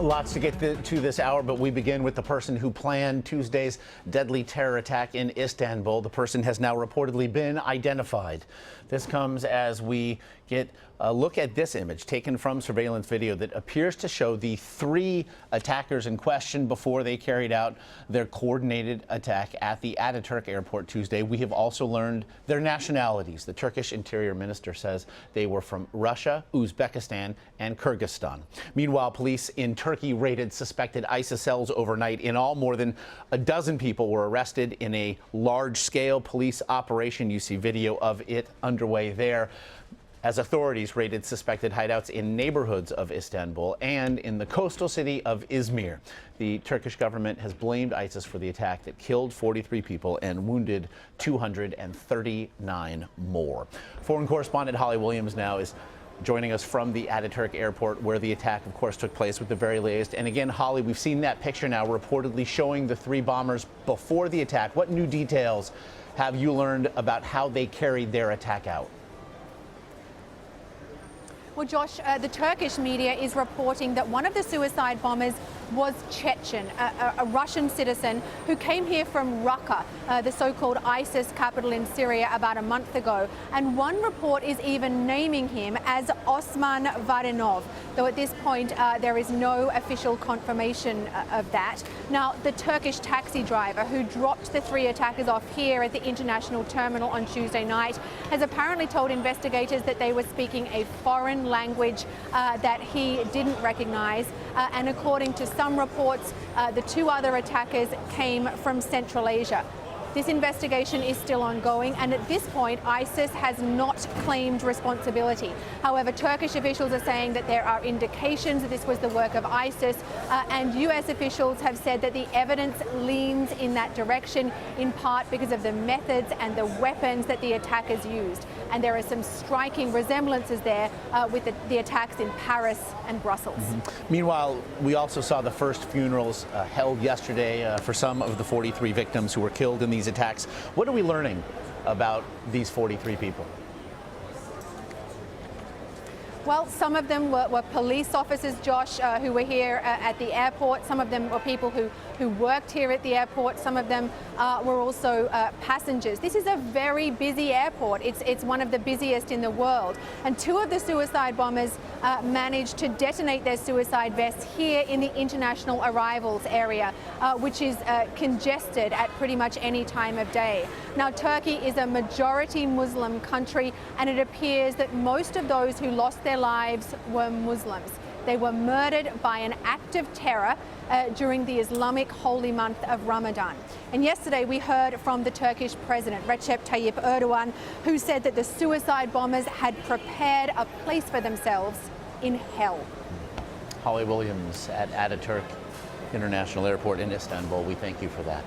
Lots to get to this hour, but we begin with the person who planned Tuesday's deadly terror attack in Istanbul. The person has now reportedly been identified. This comes as we get a look at this image taken from surveillance video that appears to show the three attackers in question before they carried out their coordinated attack at the Ataturk airport Tuesday. We have also learned their nationalities. The Turkish Interior Minister says they were from Russia, Uzbekistan, and Kyrgyzstan. Meanwhile, police in Turkey raided suspected ISIS cells overnight. In all, more than a dozen people were arrested in a large-scale police operation. You see video of it underway there, as authorities raided suspected hideouts in neighborhoods of Istanbul and in the coastal city of Izmir. The Turkish government has blamed ISIS for the attack that killed 43 people and wounded 239 more. Foreign correspondent Holly Williams now is joining us from the Ataturk airport, where the attack, of course, took place with the very latest. And again, Holly, we've seen that picture now reportedly showing the three bombers before the attack. What new details have you learned about how they carried their attack out? Well, Josh, the Turkish media is reporting that one of the suicide bombers was Chechen, a Russian citizen who came here from Raqqa, the so-called ISIS capital in Syria, about a month ago. And one report is even naming him as Osman Varinov, though at this point there is no official confirmation of that. Now, the Turkish taxi driver who dropped the three attackers off here at the international terminal on Tuesday night has apparently told investigators that they were speaking a foreign language that he didn't recognize. And according to some reports, the two other attackers came from Central Asia. This investigation is still ongoing, and at this point, ISIS has not claimed responsibility. However, Turkish officials are saying that there are indications that this was the work of ISIS, and US officials have said that the evidence leans in that direction, in part because of the methods and the weapons that the attackers used. And there are some striking resemblances there with the attacks in Paris and Brussels. Meanwhile, we also saw the first funerals held yesterday for some of the 43 victims who were killed in these attacks. What are we learning about these 43 people? Well, some of them were police officers, Josh, who were here at the airport. Some of them were people who worked here at the airport. Some of them were also passengers. This is a very busy airport. It's one of the busiest in the world. And two of the suicide bombers managed to detonate their suicide vests here in the international arrivals area, which is congested at pretty much any time of day. Now, Turkey is a majority Muslim country, and it appears that most of those who lost their lives were Muslims. They were murdered by an act of terror during the Islamic holy month of Ramadan. And yesterday we heard from the Turkish president, Recep Tayyip Erdogan, who said that the suicide bombers had prepared a place for themselves in hell. Holly Williams at Ataturk International Airport in Istanbul. We thank you for that.